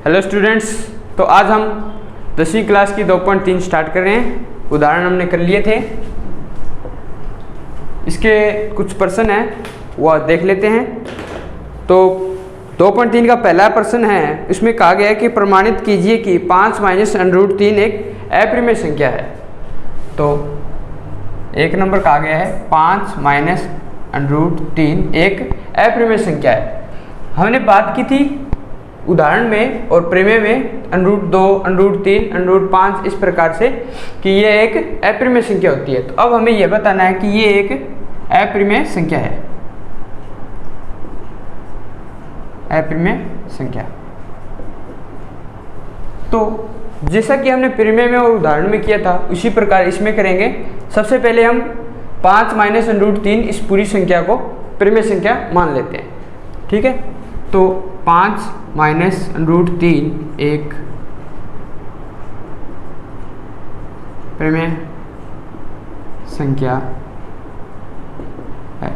Hello students, तो आज हम 10वीं क्लास की 2.3 स्टार्ट कर रहे हैं। उदाहरण हमने कर लिए थे, इसके कुछ प्रश्न हैं वह देख लेते हैं। तो 2.3 का पहला प्रश्न है, इसमें कहा गया है कि प्रमाणित कीजिए कि 5 माइनस √3 एक अप्रिमेय संख्या है। तो एक नंबर कहा गया है 5 माइनस √3 एक अप्रिमेय संख्या है। हमने बात की थी उदाहरण में और प्रमेय में √2, √3, √5 इस प्रकार से कि ये एक अप्रिमेय संख्या होती है। तो अब हमें यह बताना है कि ये एक अप्रिमेय संख्या है, अप्रिमेय संख्या। तो जैसा कि हमने प्रमेय में और उदाहरण में किया था उसी प्रकार इसमें करेंगे। सबसे पहले हम 5 माइनस √3 इस पूरी संख्या को प्रमेय संख्या मान लेते हैं, ठीक है। तो 5 माइनस √3 एक प्रमेय संख्या है।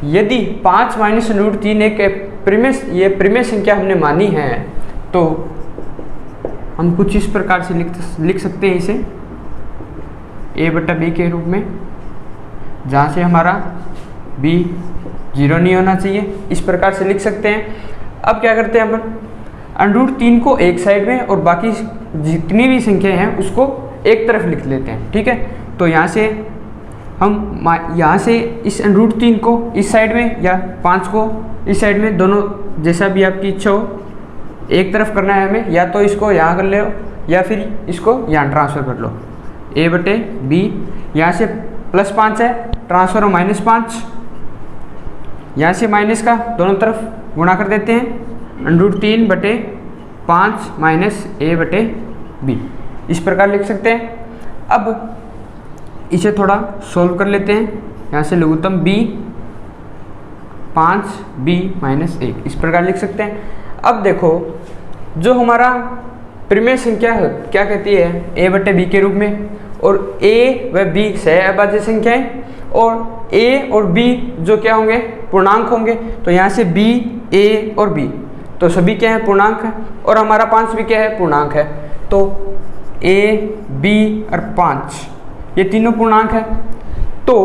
यदि 5 माइनस √3 एक प्रमेय संख्या हमने मानी है तो हम कुछ इस प्रकार से लिख सकते हैं इसे a/b के रूप में, जहाँ से हमारा b 0 नहीं होना चाहिए, इस प्रकार से लिख सकते हैं। अब क्या करते हैं अपन √3 को एक साइड में और बाकी जितनी भी संख्याएं हैं उसको एक तरफ लिख लेते हैं, ठीक है। तो यहाँ से हम यहाँ से इस √3 को इस साइड में या 5 को इस साइड में, दोनों जैसा भी आपकी इच्छा हो, एक तरफ करना है हमें। या तो इसको यहाँ कर लो या फिर इसको यहाँ ट्रांसफ़र कर लो। a/b यहाँ से +5 है, ट्रांसफ़र हो -5, यहाँ से माइनस का दोनों तरफ गुणा कर देते हैं। √3/5 माइनस a/b इस प्रकार लिख सकते हैं। अब इसे थोड़ा सोल्व कर लेते हैं। यहाँ से लघुत्तम b 5b - 1 इस प्रकार लिख सकते हैं। अब देखो, जो हमारा प्रमेय संख्या है क्या कहती है, a/b के रूप में, और a व b सह अभाज्य संख्याएं और a और b जो क्या होंगे, पूर्णांक होंगे। तो यहाँ से b, a और b तो सभी क्या है, पूर्णांक है, और हमारा 5 भी क्या है, पूर्णांक है। तो a, b और 5 ये तीनों पूर्णांक है। तो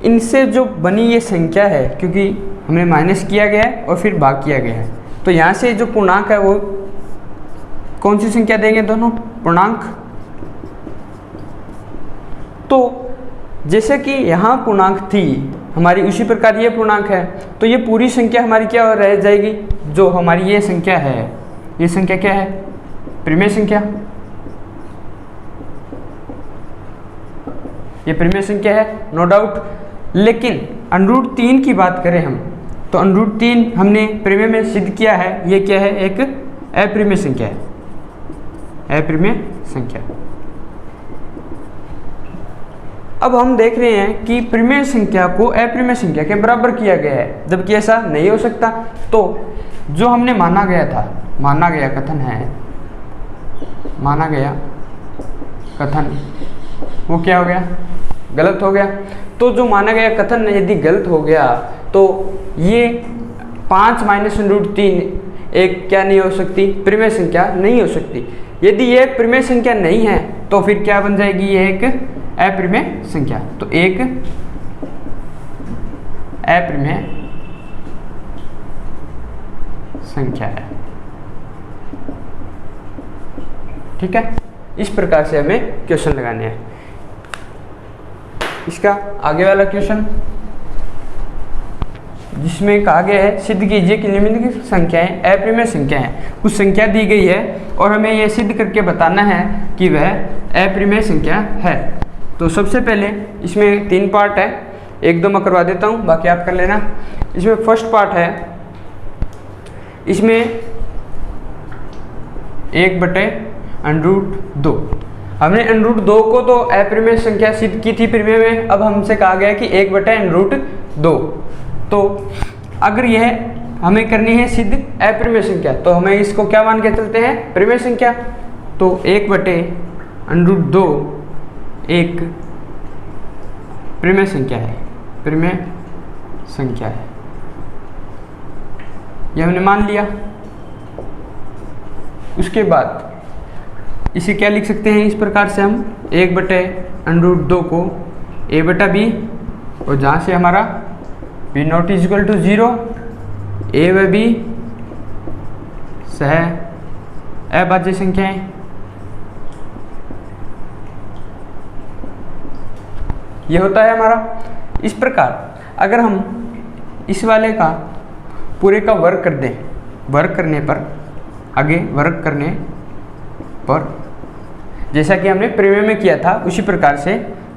इनसे जो बनी ये संख्या है, क्योंकि हमने माइनस किया गया है और फिर भाग किया गया है, तो यहाँ से जो पूर्णांक है वो कौन सी संख्या देंगे, दोनों पूर्णांक। तो जैसे कि यहाँ पूर्णांक थी हमारी, उसी प्रकार ये पूर्णांक है, तो ये पूरी संख्या हमारी क्या रह जाएगी, जो हमारी ये संख्या है, ये संख्या क्या है, प्रमेय संख्या। ये प्रमेय संख्या है, नो डाउट। लेकिन √3 की बात करें हम, तो √3 हमने प्रमेय में सिद्ध किया है, ये क्या है, एक अप्रिमेय संख्या है, अप्रिमेय संख्या। अब हम देख रहे हैं कि प्रमेय संख्या को अप्रिमेय संख्या के बराबर किया गया है, जबकि ऐसा नहीं हो सकता। तो जो हमने माना गया कथन है, माना गया कथन वो क्या हो गया, गलत हो गया। तो जो माना गया कथन यदि गलत हो गया तो ये 5 माइनस √3 एक क्या नहीं हो सकती, प्रमेय संख्या नहीं हो सकती। यदि ये प्रमेय संख्या नहीं है तो फिर क्या बन जाएगी, ये एक अप्रिमेय संख्या। तो एक अप्रिमेय संख्या है, ठीक है। इस प्रकार से हमें क्वेश्चन लगाने हैं। इसका आगे वाला क्वेश्चन जिसमें कहा गया है सिद्ध कीजिए कि निम्नलिखित संख्याएं अप्रिमेय संख्या हैं। कुछ संख्या दी गई है और हमें यह सिद्ध करके बताना है कि वह अप्रिमेय संख्या है। तो सबसे पहले इसमें 3 पार्ट है, 1-2 मैं करवा देता हूँ, बाकी आप कर लेना। इसमें फर्स्ट पार्ट है, इसमें 1/√2 हमने √2 को तो अप्रिमेय संख्या सिद्ध की थी प्रमेय में। अब हमसे कहा गया कि 1/√2, तो अगर यह हमें करनी है सिद्ध अप्रिमेय संख्या तो हमें इसको क्या मान के चलते हैं, प्रमेय संख्या। तो 1/√2 एक प्रमेय संख्या है, प्रमेय संख्या है, ये हमने मान लिया। उसके बाद इसे क्या लिख सकते हैं, इस प्रकार से हम 1/√2 को a/b, और जहाँ से हमारा b not is equal to 0, a व b सह अभाज्य संख्याएं। ये होता है हमारा। इस प्रकार अगर हम इस वाले का पूरे का वर्ग कर दें, वर्ग करने पर आगे वर्ग करने पर जैसा कि हमने प्रमेय में किया था उसी प्रकार से,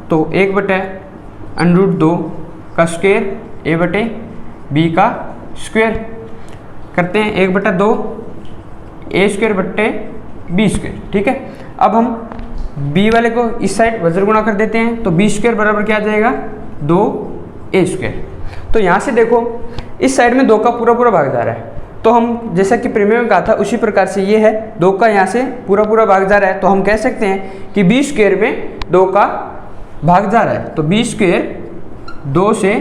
तो 1/√2 का स्क्वायर a/b का स्क्वायर करते हैं, 1/2 a²/b²। ठीक है, अब हम b वाले को इस साइड वज्र गुणा कर देते हैं, तो b² बराबर क्या आ जाएगा, 2a²। तो यहाँ से देखो इस साइड में 2 का पूरा पूरा भाग जा रहा है, तो हम जैसा कि प्रमेय में कहा था उसी प्रकार से ये है, 2 का यहाँ से पूरा पूरा भाग जा रहा है, तो हम कह सकते हैं कि b² में 2 का भाग जा रहा है, तो b² 2 से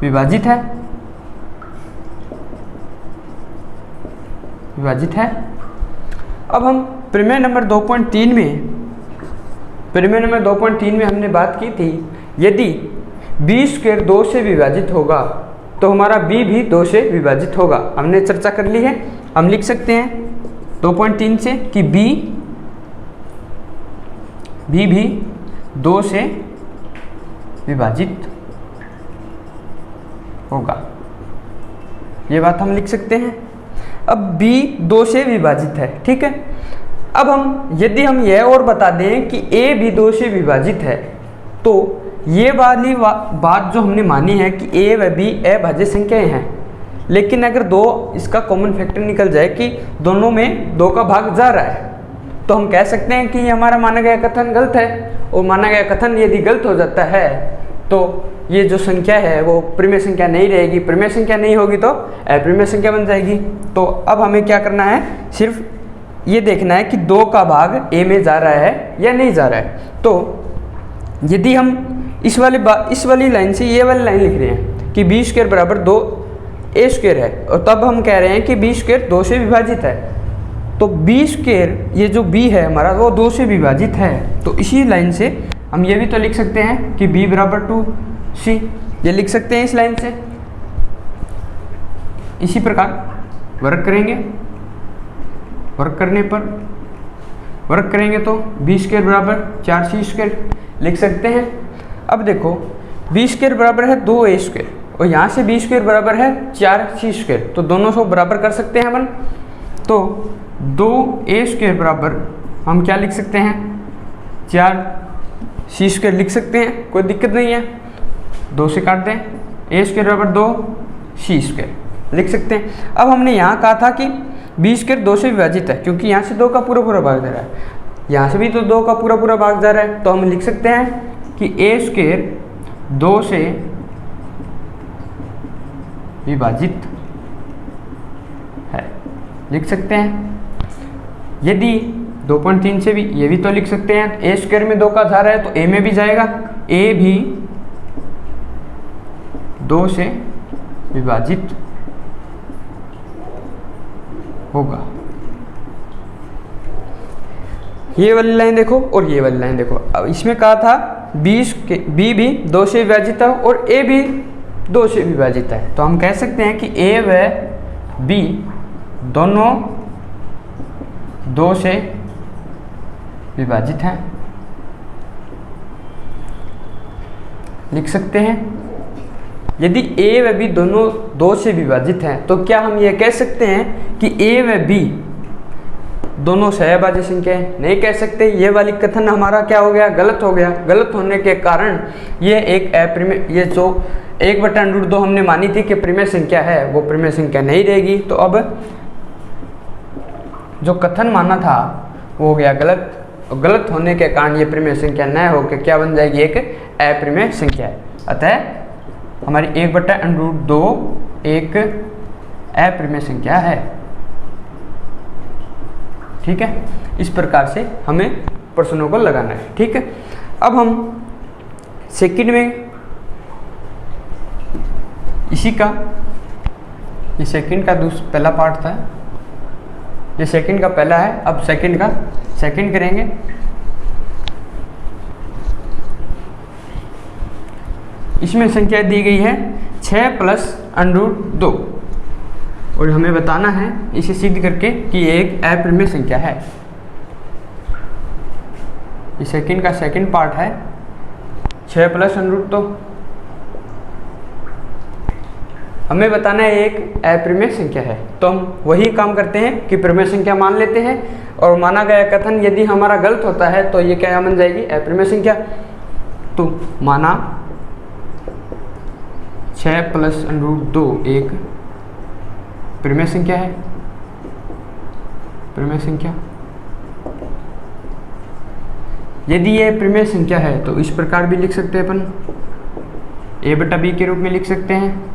विभाजित है, विभाजित है। अब हम प्रमेय नंबर 2.3 में हमने बात की थी, यदि b² 2 से विभाजित होगा तो हमारा b भी 2 से विभाजित होगा। हमने चर्चा कर ली है, हम लिख सकते हैं 2.3 से कि b भी 2 से विभाजित होगा, ये बात हम लिख सकते हैं। अब b 2 से विभाजित है, ठीक है। अब हम यदि हम यह और बता दें कि a भी 2 से विभाजित है, तो ये वाली बात जो हमने मानी है कि a व b अभाज्य संख्याएं हैं, लेकिन अगर 2 इसका कॉमन फैक्टर निकल जाए कि दोनों में 2 का भाग जा रहा है, तो हम कह सकते हैं कि ये हमारा माना गया कथन गलत है। और माना गया कथन यदि गलत हो जाता है तो ये जो संख्या है वो परिमेय संख्या नहीं रहेगी, परिमेय संख्या नहीं होगी तो अपरिमेय संख्या बन जाएगी। तो अब हमें क्या करना है, सिर्फ ये देखना है कि 2 का भाग a में जा रहा है या नहीं जा रहा है। तो यदि हम इस वाली लाइन से ये वाली लाइन लिख रहे हैं कि b² बराबर 2a² है, और तब हम कह रहे हैं कि b² 2 से विभाजित है, तो b², ये जो b है हमारा वो 2 से विभाजित है। तो इसी लाइन से हम ये भी तो लिख सकते हैं कि b बराबर 2c, ये लिख सकते हैं इस लाइन से। इसी प्रकार वर्ग करेंगे, वर्ग करने पर वर्ग करेंगे तो b² बराबर 4c² लिख सकते हैं। अब देखो b² बराबर है 2a² और यहाँ से b² बराबर है 4c², तो दोनों को बराबर कर सकते हैं अपन। तो 2a² बराबर हम क्या लिख सकते हैं, 4c² लिख सकते हैं, कोई दिक्कत नहीं है। 2 से काट दें, a² बराबर 2c² लिख सकते हैं। अब हमने यहाँ कहा था कि b² 2 से विभाजित है, क्योंकि यहाँ से 2 का पूरा पूरा भाग जा रहा है, यहाँ से भी तो 2 का पूरा पूरा भाग जा रहा है, तो हम लिख सकते हैं कि a² 2 से विभाजित है, लिख सकते हैं। यदि 2.3 से भी ये भी तो लिख सकते हैं, a² में 2 का जा रहा है तो a में भी जाएगा, a भी 2 से विभाजित होगा। ये वाली लाइन देखो और ये वाली लाइन देखो। अब इसमें कहा था b भी 2 से विभाजित है और a भी 2 से विभाजित है, तो हम कह सकते हैं कि a व b दोनों 2 से विभाजित हैं, लिख सकते हैं। यदि a व b दोनों 2 से विभाजित हैं तो क्या हम ये कह सकते हैं कि a व b दोनों सहअभाज्य संख्या है? नहीं कह सकते। ये वाली कथन हमारा क्या हो गया, गलत हो गया। गलत होने के कारण ये एक अप्रिमेय, ये जो 1/√2 हमने मानी थी कि परिमेय संख्या है वो परिमेय संख्या नहीं रहेगी। तो अब जो कथन माना था वो हो गया गलत, और गलत होने के कारण ये परिमेय संख्या न होकर क्या बन जाएगी, एक अप्रिमेय संख्या है। अतः हमारी 1/√2 एक अप्रिमेय संख्या है। ठीक है, इस प्रकार से हमें प्रश्नों को लगाना है। ठीक है, अब हम सेकंड में इसी का ये सेकंड का पहला पार्ट था, ये सेकंड का पहला है। अब सेकंड का सेकंड करेंगे। इसमें संख्या दी गई है 6 प्लस √2 और हमें बताना है इसे सिद्ध करके कि ये एक अप्रिमेय संख्या है। ये सेकंड का सेकंड पार्ट है 6 प्लस √2। हमें बताना है एक अप्रिमेय संख्या है, तो हम वही काम करते हैं कि प्रिमेय संख्या मान लेते हैं और माना गया कथन यदि हमारा गलत होता है तो ये क्या बन जाएगी, अप्रिमेय संख्या। तो माना 6 प्लस √2 एक प्रिमेय संख्या है, प्रिमेय संख्या। यदि ये प्रिमेय संख्या है तो इस प्रकार भी लिख सकते हैं अपन, a/b के रूप में लिख सकते हैं।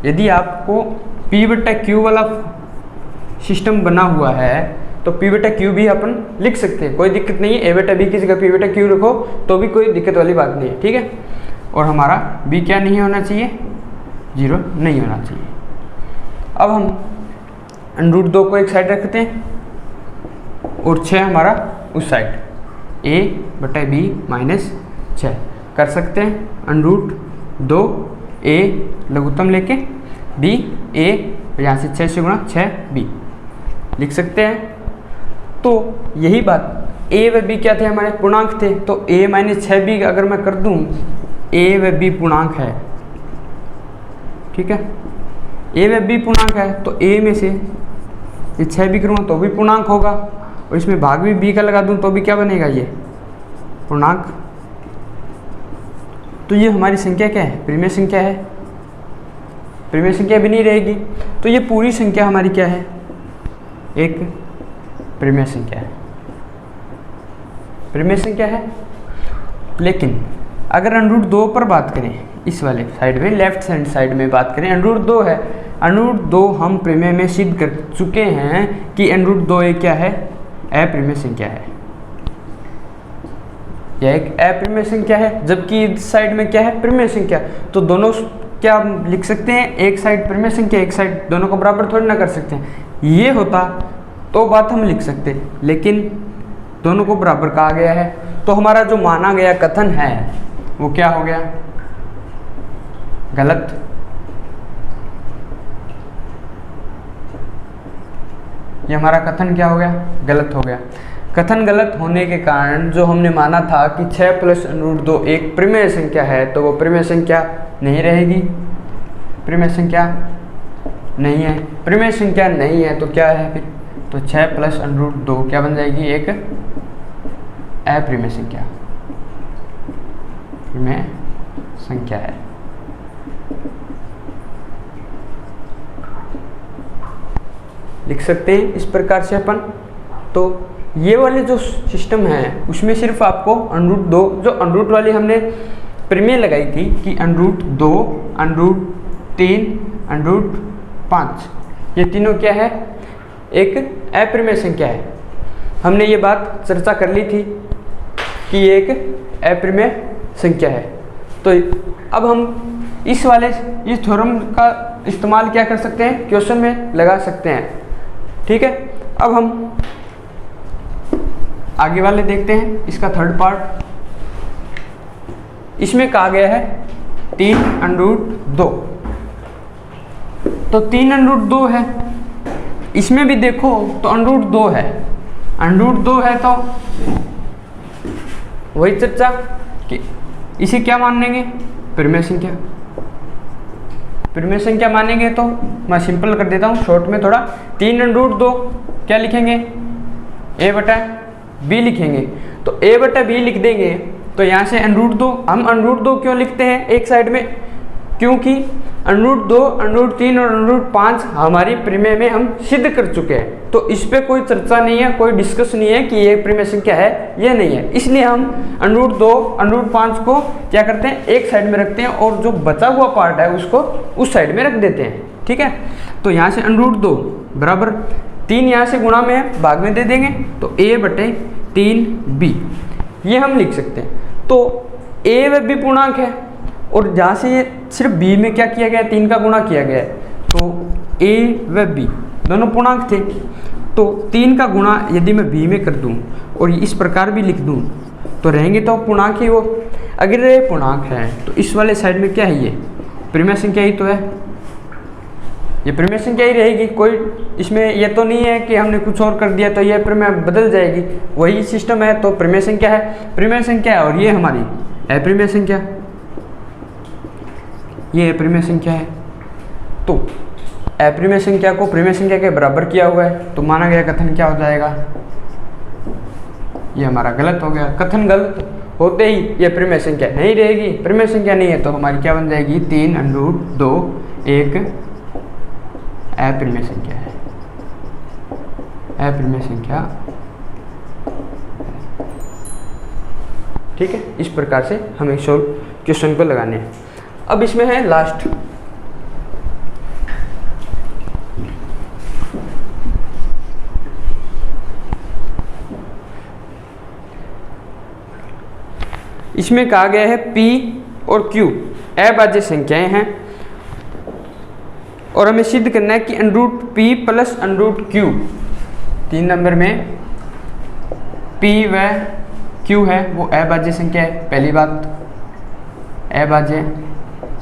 यदि आपको p/q वाला सिस्टम बना हुआ है तो p/q भी अपन लिख सकते हैं, कोई दिक्कत नहीं है। a/b की जगह p/q रखो तो भी कोई दिक्कत वाली बात नहीं है, ठीक है। और हमारा b क्या नहीं होना चाहिए, 0 नहीं होना चाहिए। अब हम √2 को एक साइड रखते हैं और 6 हमारा उस साइड, a/b माइनस 6 कर सकते हैं। √2 a लघुत्तम लेके b a, यहाँ से 6 से गुणा 6b लिख सकते हैं। तो यही बात a व b क्या थे, हमारे पूर्णांक थे। तो a माइनस 6b अगर मैं कर दूं, a व b पूर्णांक है, ठीक है। a व b पूर्णांक है तो a में से ये 6b करूँगा तो भी पूर्णांक होगा और इसमें भाग भी b का लगा दूं तो भी क्या बनेगा, ये पूर्णांक। तो ये हमारी संख्या क्या है, प्रिमेय संख्या है। प्रिमेय संख्या भी नहीं रहेगी तो ये पूरी संख्या हमारी क्या है, एक प्रिमेय संख्या है, प्रिमेय संख्या है। लेकिन अगर √2 पर बात करें, इस वाले साइड में लेफ्ट हैंड साइड में बात करें, √2 है। √2 हम प्रिमेय में सिद्ध कर चुके हैं कि √2 एक क्या है, अप्रिमेय संख्या है। यह एक अप्रिमेय संख्या है, जबकि इस साइड में क्या है, प्रिमेय संख्या। तो दोनों क्या हम लिख सकते हैं, एक साइड प्रिमेय संख्या, एक साइड, दोनों को बराबर थोड़ी ना कर सकते हैं। ये होता तो बात हम लिख सकते, लेकिन दोनों को बराबर कहा गया है। तो हमारा जो माना गया कथन है वो क्या हो गया, गलत। ये हमारा कथन क्या हो गया, गलत हो गया। कथन गलत होने के कारण जो हमने माना था कि 6 प्लस √2 एक प्रिमेय संख्या है, तो वो प्रिमेय संख्या नहीं रहेगी, प्रिमेय संख्या नहीं है। प्रिमेय संख्या नहीं है तो क्या है फिर, तो 6 प्लस √2 क्या बन जाएगी, एक अप्रिमेय संख्या, प्रिमेय संख्या है। लिख सकते हैं इस प्रकार से अपन। तो ये वाले जो सिस्टम है उसमें सिर्फ आपको √2, जो √ वाली हमने प्रिमेय लगाई थी कि √2, √3, √5, ये तीनों क्या है, एक अप्रिमेय संख्या है। हमने ये बात चर्चा कर ली थी कि ये एक अप्रिमेय संख्या है। तो अब हम इस थ्योरम का इस्तेमाल क्या कर सकते हैं, क्वेश्चन में लगा सकते हैं, ठीक है। अब हम आगे वाले देखते हैं, इसका थर्ड पार्ट। इसमें कहा गया है 3√2, तो 3√2 है। इसमें भी देखो तो √2 है, √2 है तो वही चर्चा कि इसे क्या मानेंगे, प्रिमेय संख्या। प्रिमेय संख्या मानेंगे तो मैं सिंपल कर देता हूँ शॉर्ट में थोड़ा। 3√2 क्या लिखेंगे, a/b लिखेंगे। तो a/b लिख देंगे तो यहाँ से √2, हम √2 क्यों लिखते हैं एक साइड में, क्योंकि √2, √3 और √5 हमारी प्रिमेय में हम सिद्ध कर चुके हैं। तो इस पे कोई चर्चा नहीं है, कोई डिस्कस नहीं है कि ये प्रिमेय संख्या है ये नहीं है। इसलिए हम √2, √5 को क्या करते हैं, एक साइड में रखते हैं और जो बचा हुआ पार्ट है उसको उस साइड में रख देते हैं, ठीक है। तो यहाँ से √2 बराबर 3 यहाँ से गुणा में है, भाग में दे देंगे तो a/3b ये हम लिख सकते हैं। तो a व b पूर्णांक है और जहाँ से ये सिर्फ b में क्या किया गया है, 3 का गुणा किया गया है, तो a व b दोनों पूर्णांक थे, तो 3 का गुणा यदि मैं b में कर दूं और इस प्रकार भी लिख दूं तो रहेंगे तो पूर्णांक ही वो। अगर ये पूर्णांक है तो इस वाले साइड में क्या है, ये परिमेय संख्या ही तो है, ये परिमेय संख्या ही रहेगी। कोई इसमें ये तो नहीं है कि हमने कुछ और कर दिया तो ये परिमेय बदल जाएगी, वही सिस्टम है। तो परिमेय संख्या है, परिमेय संख्या है, और ये हमारी अपरिमेय संख्या, ये अपरिमेय संख्या है। तो अपरिमेय संख्या को परिमेय संख्या के बराबर किया हुआ है, तो माना गया कथन क्या हो जाएगा, ये हमारा गलत हो गया। कथन गलत होते ही ये परिमेय संख्या नहीं रहेगी, परिमेय संख्या नहीं है तो हमारी क्या बन जाएगी, 3√2 एक अपरिमेय संख्या है, अपरिमेय संख्या। ठीक है, इस प्रकार से हमें सोल्व क्वेश्चन को लगाने हैं। अब इसमें है लास्ट, इसमें कहा गया है P और Q अभाज्य संख्याएं हैं और हमें सिद्ध करना है कि √P प्लस √Q, 3 नंबर में P व Q है वो अभाज्य संख्या है। पहली बात अभाज्य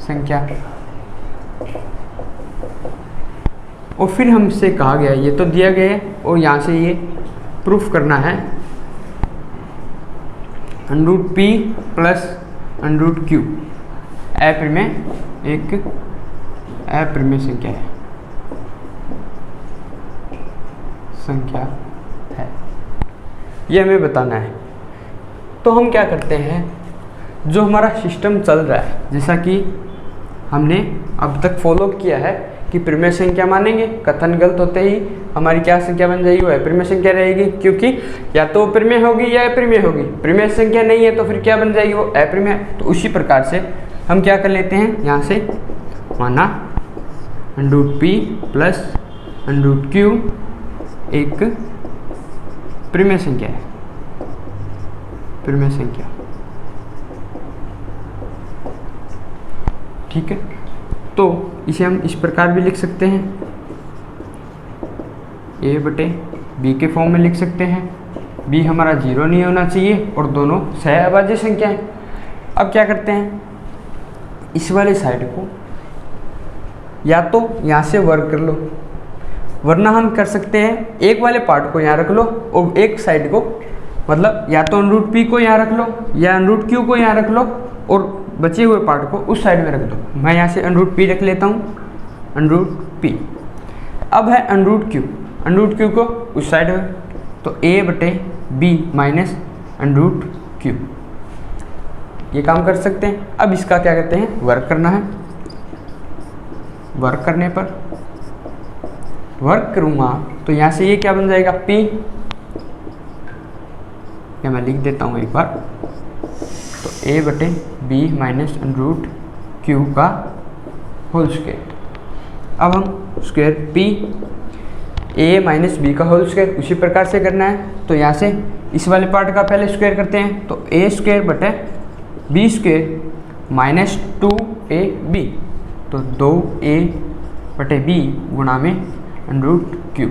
संख्या, और फिर हमसे कहा गया, ये तो दिया गया है और यहाँ से ये प्रूफ करना है, √P प्लस √Q अपरिमेय एक अपरिमेय संख्या है, ये हमें बताना है। तो हम क्या करते हैं, जो हमारा सिस्टम चल रहा है, जैसा कि हमने अब तक फॉलो किया है कि परिमेय संख्या मानेंगे, कथन गलत होते ही हमारी क्या संख्या बन जाएगी, वो अपरिमेय संख्या रहेगी, क्योंकि या तो परिमेय होगी या अपरिमेय होगी। परिमेय संख्या नहीं है तो फिर क्या बन जाएगी, वो अपरिमेय। तो उसी प्रकार से हम क्या कर लेते हैं, यहाँ से माना √P प्लस √Q एक परिमेय संख्या है, परिमेय संख्या। ठीक है, तो इसे हम इस प्रकार भी लिख सकते हैं, a/b के फॉर्म में लिख सकते हैं। b हमारा 0 नहीं होना चाहिए और दोनों सहअभाज्य संख्या है। अब क्या करते हैं, इस वाले साइड को या तो यहाँ से वर्ग कर लो, वरना हम कर सकते हैं एक वाले पार्ट को यहाँ रख लो और एक साइड को, मतलब या तो √P को यहाँ रख लो या √Q को यहाँ रख लो और बचे हुए पार्ट को उस साइड में रख दो। मैं यहाँ से √P रख लेता हूँ, √P। अब है √Q को उस साइड में, तो a/b माइनस √Q, ये काम कर सकते हैं। अब इसका क्या कहते हैं, वर्ग करना है। वर्ग करने पर वर्ग करूँगा तो यहाँ से ये क्या बन जाएगा, P, या मैं लिख देता हूँ एक बार, तो a/b माइनस √Q का होल स्क्वायर। अब हम square P a minus b का होल स्क्वायर उसी प्रकार से करना है, तो यहाँ से इस वाले पार्ट का पहले स्क्वायर करते हैं, तो a² माइनस 2ab, तो 2a/b गुणा में √Q,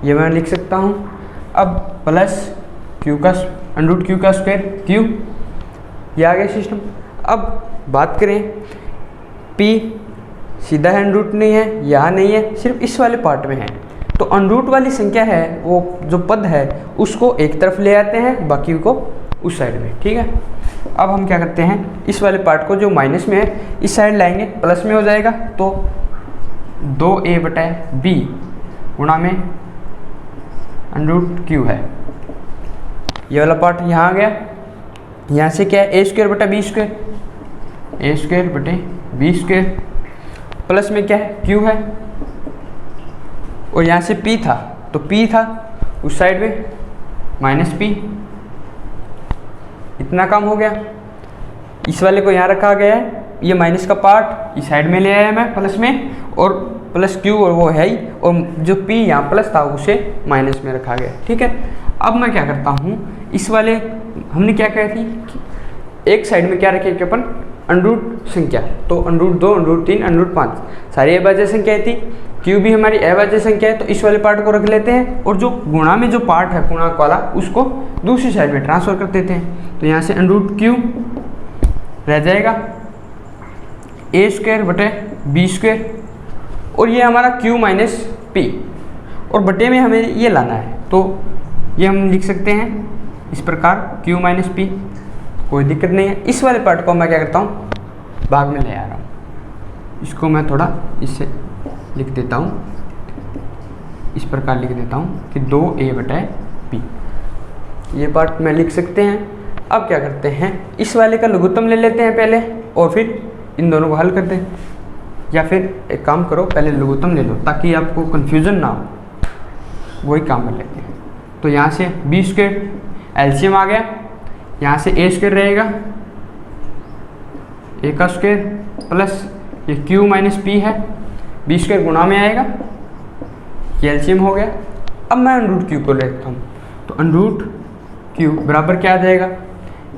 ये मैं लिख सकता हूँ। अब प्लस Q का √Q का स्क्वायर Q, ये आ गया सिस्टम। अब बात करें P सीधा है, √, नहीं है, यहाँ नहीं है, सिर्फ इस वाले पार्ट में है, तो √, वाली संख्या है वो जो पद है उसको एक तरफ ले आते हैं, बाकी को उस साइड में। ठीक है, अब हम क्या करते हैं, इस वाले पार्ट को जो माइनस में है इस साइड लाएंगे, प्लस में हो जाएगा, तो 2a/b गुणा में √Q है, ये वाला पार्ट यहाँ आ गया। यहाँ से क्या है, a²/b², a²/b², प्लस में क्या है, Q है, और यहाँ से P था, तो P था उस साइड में माइनस P, इतना काम हो गया। इस वाले को यहाँ रखा गया है, ये माइनस का पार्ट इस साइड में ले आया मैं प्लस में, और प्लस Q और वो है ही, और जो P यहाँ प्लस था उसे माइनस में रखा गया। ठीक है, अब मैं क्या करता हूँ, इस वाले हमने क्या कही थी कि एक साइड में क्या रखेंगे अपन, अंडरूट संख्या, तो अंडरूट 2, अंडरूट 3, अंडरूट 5 सारी अभाज्य संख्याएं थी। क्यू भी हमारी अभाज्य संख्या है, तो इस वाले पार्ट को रख लेते हैं और जो गुणा में जो पार्ट है पूर्णांक वाला उसको दूसरी साइड में ट्रांसफर कर देते हैं। तो यहाँ से अंडरूट क्यू रह जाएगा a² बटे b² और ये हमारा q माइनस पी और बटे में हमें ये लाना है, तो ये हम लिख सकते हैं इस प्रकार q माइनस पी, कोई दिक्कत नहीं है। इस वाले पार्ट को मैं क्या करता हूँ भाग में ले आ रहा हूँ, इसको मैं थोड़ा इससे लिख देता हूँ, इस प्रकार लिख देता हूँ कि 2a बटे p, ये पार्ट में लिख सकते हैं। अब क्या करते हैं इस वाले का लघुत्तम ले लेते हैं पहले और फिर इन दोनों को हल करते हैं, या फिर एक काम करो पहले लघुत्तम ले लो ताकि आपको कन्फ्यूज़न ना हो, वही काम कर लेते हैं। तो यहाँ से b² एलसीएम आ गया, यहाँ से a² रहेगा a² प्लस ये q माइनस पी है, b² गुणा में आएगा, ये एलसीएम हो गया। अब मैं अंडरूट क्यू को लेता हूँ, तो अंडरूट क्यू बराबर क्या आ जाएगा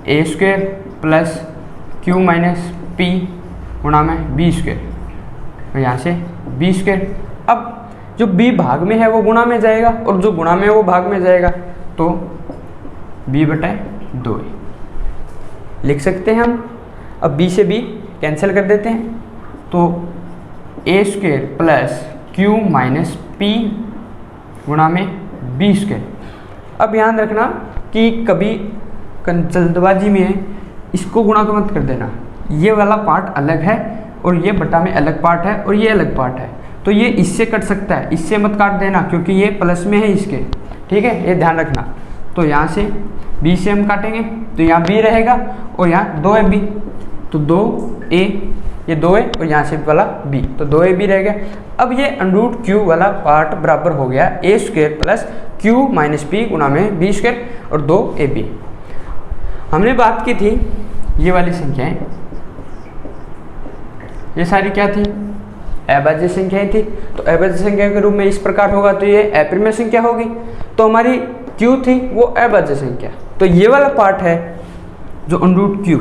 a² plus q minus P गुणा में b², तो यहाँ से b²। अब जो b भाग में है वो गुणा में जाएगा और जो गुणा में है वो भाग में जाएगा, तो b बटे 2 लिख सकते हैं हम। अब b से b कैंसिल कर देते हैं, तो a² plus q minus P गुणा में b²। अब ध्यान रखना कि कभी जल्दबाजी में इसको गुणा को मत कर देना, ये वाला पार्ट अलग है और ये बटा में अलग पार्ट है और ये अलग पार्ट है, तो ये इससे कट सकता है, इससे मत काट देना क्योंकि ये प्लस में है इसके, ठीक है, ये ध्यान रखना। तो यहाँ से b से हम काटेंगे तो यहाँ b रहेगा और यहाँ 2ab, तो 2a, ये 2a और यहाँ से वाला b, तो 2ab रह गया। अब ये अंडरूट क्यू वाला पार्ट बराबर हो गया a² plus q minus P गुणा में b² और 2ab। हमने बात की थी ये वाली संख्याएं, ये सारी क्या थी अभाज्य संख्याएं थी, तो अभाज्य संख्या के रूप में इस प्रकार होगा, तो ये अपरिमेय संख्या होगी। तो हमारी q थी वो अभाज्य संख्या, तो ये वाला पार्ट है जो अंडरूट क्यू,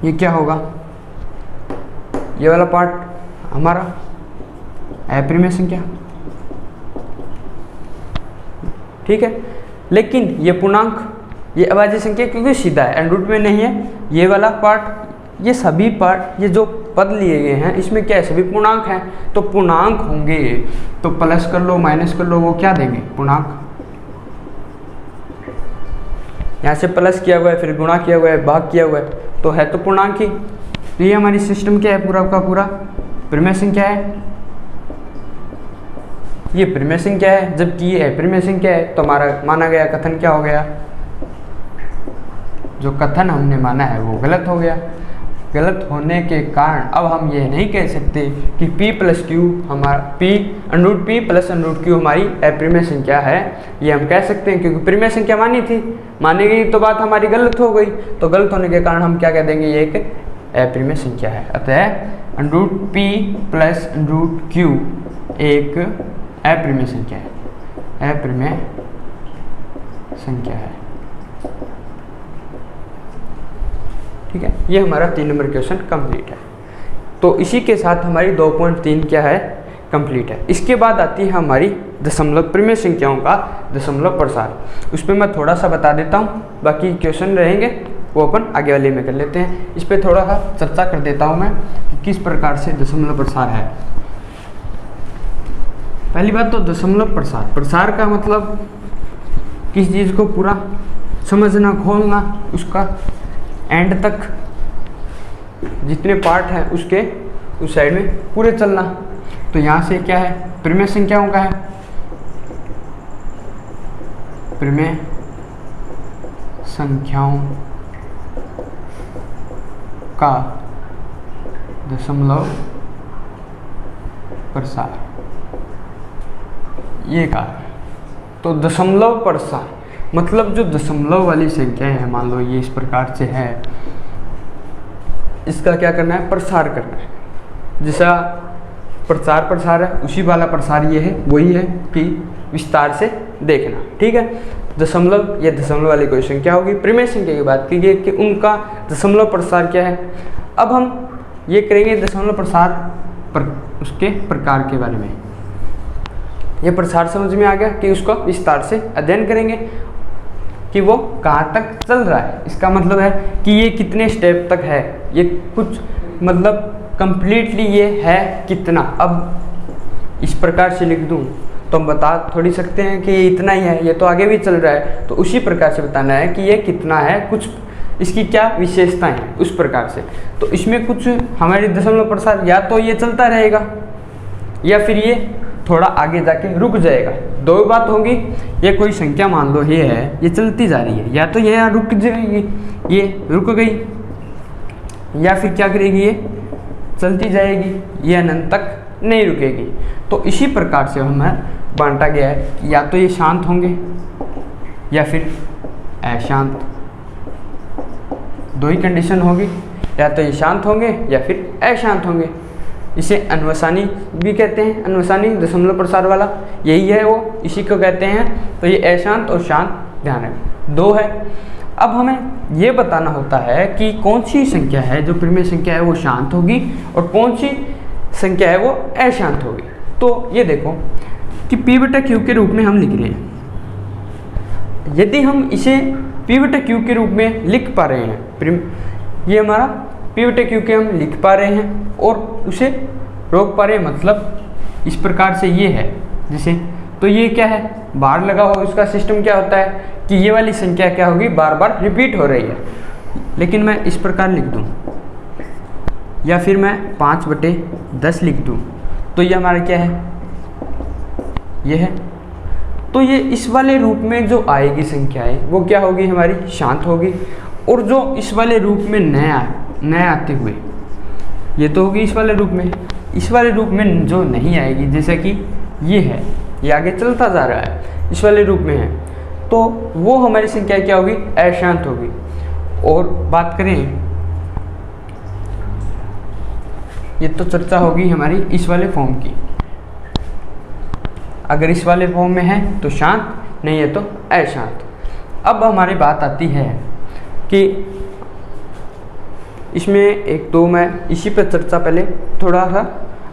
ये क्या होगा, ये वाला पार्ट हमारा अपरिमेय संख्या, ठीक है। लेकिन ये पूर्णांक, ये अभाज्य संख्या क्योंकि सीधा है, अंडरूट में नहीं है। ये वाला पार्ट, ये सभी पार्ट, ये जो पद लिए गए हैं इसमें क्या है, सभी पूर्णांक हैं, तो पूर्णांक होंगे तो प्लस कर लो माइनस कर लो वो क्या देंगे पूर्णांक। यहाँ से प्लस किया हुआ है, फिर गुणा किया हुआ है, भाग किया हुआ है, तो है तो पूर्णांक ही। तो ये हमारी सिस्टम क्या है पूरा का पूरा परिमेय संख्या है, ये परिमेय संख्या है, जबकि ये अपरिमेय संख्या है। तो हमारा माना गया कथन क्या हो गया, जो कथन हमने माना है वो गलत हो गया। गलत होने के कारण अब हम ये नहीं कह सकते कि p प्लस क्यू हमारा under root p plus under root Q हमारी अपरिमेय संख्या है, ये हम कह सकते हैं क्योंकि परिमेय संख्या मानी थी, मानी गई तो बात हमारी गलत हो गई। तो गलत होने के कारण हम क्या कह देंगे, ये एक अपरिमेय संख्या है। अतः under root p plus under root Q एक अपरिमेय संख्या है, अपरिमेय संख्या है, ठीक है। ये हमारा 3 नंबर क्वेश्चन कंप्लीट है। तो इसी के साथ हमारी 2.3 क्या है कंप्लीट है। इसके बाद आती है हमारी दशमलव परिमेय संख्याओं का दशमलव प्रसार, उस पर मैं थोड़ा सा बता देता हूँ, बाकी क्वेश्चन रहेंगे वो अपन आगे वाले में कर लेते हैं। इस पर थोड़ा सा चर्चा कर देता हूँ मैं कि किस प्रकार से दशमलव प्रसार है। पहली बात तो दशमलव प्रसार, प्रसार का मतलब किस चीज़ को पूरा समझना, खोलना, उसका एंड तक जितने पार्ट हैं उसके उस साइड में पूरे चलना। तो यहाँ से क्या है परिमेय संख्याओं का है, परिमेय संख्याओं का दशमलव प्रसार, ये का। तो दशमलव प्रसार मतलब जो दशमलव वाली संख्याएं हैं, मान लो ये इस प्रकार से है, इसका क्या करना है प्रसार करना है। जैसा प्रचार प्रसार है उसी वाला प्रसार ये है, वही है कि विस्तार से देखना, ठीक है। दशमलव या दशमलव वाली कोई संख्या होगी। परिमेय संख्या की बात की गई कि उनका दशमलव प्रसार क्या है। अब हम ये करेंगे दशमलव प्रसार उसके प्रकार के बारे में। ये प्रसार समझ में आ गया कि उसको विस्तार से अध्ययन करेंगे कि वो कहाँ तक चल रहा है। इसका मतलब है कि ये कितने स्टेप तक है, ये कुछ मतलब कंप्लीटली ये है कितना। अब इस प्रकार से लिख दूँ तो हम बता थोड़ी सकते हैं कि ये इतना ही है, ये तो आगे भी चल रहा है। तो उसी प्रकार से बताना है कि ये कितना है, कुछ इसकी क्या विशेषताएं हैं उस प्रकार से। तो इसमें कुछ हमारी दशमलव प्रसार या तो ये चलता रहेगा या फिर ये थोड़ा आगे जाके रुक जाएगा। दो बात होगी, ये कोई संख्या मान लो ये है, ये चलती जा रही है, या तो ये यहाँ रुक जाएगी, ये रुक गई, या फिर क्या करेगी ये चलती जाएगी, ये अनंत तक नहीं रुकेगी। तो इसी प्रकार से हमें बांटा गया है कि या तो ये शांत होंगे या फिर अशांत, दो ही कंडीशन होगी, या तो ये शांत होंगे या फिर अशांत होंगे। इसे अन्वसानी भी कहते हैं, अन्वसानी दशमलव प्रसार वाला यही है वो, इसी को कहते हैं। तो ये अशांत और शांत ध्यान रखें, दो है। अब हमें ये बताना होता है कि कौन सी संख्या है जो परिमेय संख्या है वो शांत होगी और कौन सी संख्या है वो अशांत होगी। तो ये देखो कि P बटा Q के रूप में हम लिख रहे हैं। यदि हम इसे P बटा Q के रूप में लिख पा रहे हैं, ये हमारा P बटा Q के हम लिख पा रहे हैं और उसे रोक पा रहे हैं, मतलब इस प्रकार से ये है जैसे, तो ये क्या है, बार लगा हो, इसका सिस्टम क्या होता है कि ये वाली संख्या क्या होगी, बार बार रिपीट हो रही है। लेकिन मैं इस प्रकार लिख दूँ या फिर मैं 5/10 लिख दूँ तो ये हमारा क्या है, ये है। तो ये इस वाले रूप में जो आएगी संख्या है वो क्या होगी, हमारी शांत होगी। और जो इस वाले रूप में नए आते हुए, ये तो होगी इस वाले रूप में, इस वाले रूप में जो नहीं आएगी, जैसे कि ये है, ये आगे चलता जा रहा है, इस वाले रूप में है, तो वो हमारी संख्या क्या होगी, अशांत होगी। और बात करें, ये तो चर्चा होगी हमारी इस वाले फॉर्म की, अगर इस वाले फॉर्म में है तो शांत, नहीं है तो अशांत। अब हमारी बात आती है कि इसमें एक तो मैं इसी पर चर्चा पहले थोड़ा सा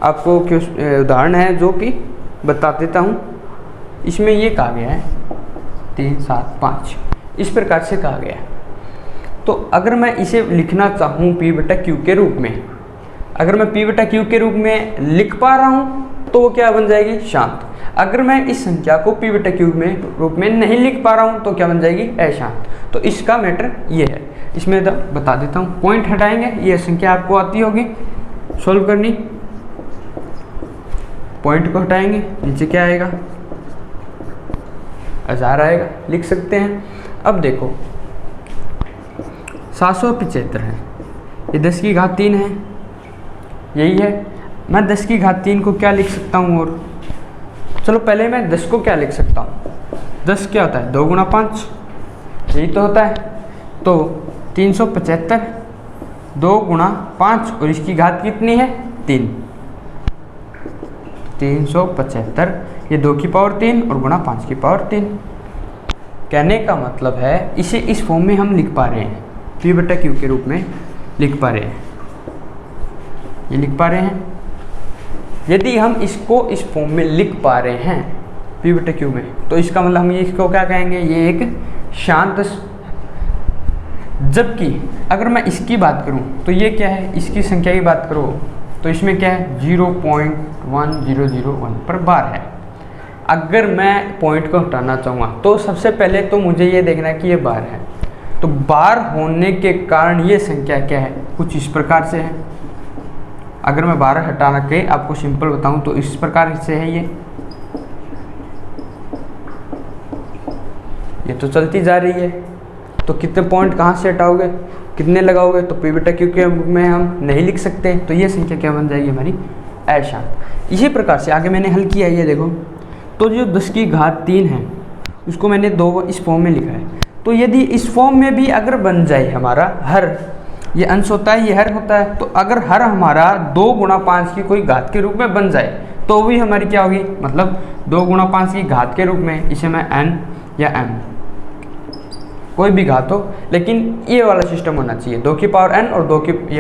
आपको उदाहरण है जो कि बता देता हूँ। इसमें ये कहा गया है 3, 7, 5 इस प्रकार से कहा गया है। तो अगर मैं इसे लिखना चाहूँ P बटा Q के रूप में, अगर मैं P बटा Q के रूप में लिख पा रहा हूँ तो वो क्या बन जाएगी, शांत। अगर मैं इस संख्या को P बटा Q में रूप में नहीं लिख पा रहा हूँ तो क्या बन जाएगी, अशांत। तो इसका मैटर ये है। इसमें बता देता हूँ, पॉइंट हटाएंगे, ये संख्या आपको आती होगी सोल्व करनी, पॉइंट को हटाएंगे, नीचे क्या आएगा, 1000 आएगा, लिख सकते हैं। अब देखो 775 है, ये 10 की घात 3 है, यही है। मैं 10 की घात 3 को क्या लिख सकता हूँ, और चलो पहले मैं 10 को क्या लिख सकता हूँ, 10 क्या होता है, 2 गुणा 5, यही तो होता है। तो 375 2 गुणा 5 और इसकी घात कितनी है, 3, 375, ये 2 की पावर 3 और गुणा 5 की पावर 3। कहने का मतलब है इसे इस फॉर्म में हम लिख पा रहे हैं, P बटा Q के रूप में लिख पा रहे हैं, ये लिख पा रहे हैं। यदि हम इसको इस फॉर्म में लिख पा रहे हैं P बटा Q में, तो इसका मतलब हम इसको क्या कहेंगे, ये एक शांत। जबकि अगर मैं इसकी बात करूं तो ये क्या है, इसकी संख्या की बात करो तो इसमें क्या है, 0.1001 पर बार है। अगर मैं पॉइंट को हटाना चाहूँगा तो सबसे पहले तो मुझे ये देखना है कि ये बार है। तो बार होने के कारण ये संख्या क्या है, कुछ इस प्रकार से है। अगर मैं 12 हटा के आपको सिंपल बताऊं तो इस प्रकार से है, ये तो चलती जा रही है। तो कितने पॉइंट कहाँ से हटाओगे, कितने लगाओगे, तो P बटा Q के में हम नहीं लिख सकते, तो ये संख्या क्या बन जाएगी, हमारी अशांत। इसी प्रकार से आगे मैंने हल किया है, ये देखो, तो जो 10 की घात 3 है उसको मैंने 2 इस फॉर्म में लिखा है। तो यदि इस फॉर्म में भी अगर बन जाए हमारा हर, ये अंश होता है, ये हर होता है, तो अगर हर हमारा 2 गुणा 5 की कोई घात के रूप में बन जाए तो भी हमारी क्या होगी, मतलब 2 गुणा 5 की घात के रूप में, इसे मैं n या m कोई भी घात हो, लेकिन ये वाला सिस्टम होना चाहिए 2 की पावर n और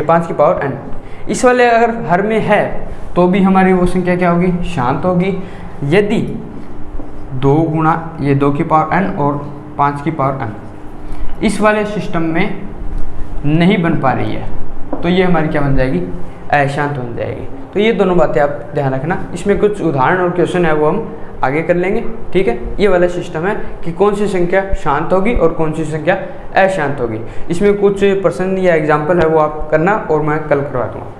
5 की पावर n। इस वाले अगर हर में है तो भी हमारी वो संख्या क्या होगी, शांत होगी। यदि 2 गुणा ये 2 की पावर n और 5 की पावर n इस वाले सिस्टम में नहीं बन पा रही है तो ये हमारी क्या बन जाएगी, अशांत बन जाएगी। तो ये दोनों बातें आप ध्यान रखना। इसमें कुछ उदाहरण और क्वेश्चन है वो हम आगे कर लेंगे, ठीक है। ये वाला सिस्टम है कि कौन सी संख्या शांत होगी और कौन सी संख्या अशांत होगी। इसमें कुछ प्रश्न या एग्जाम्पल है वो आप करना और मैं कल करवा दूँगा।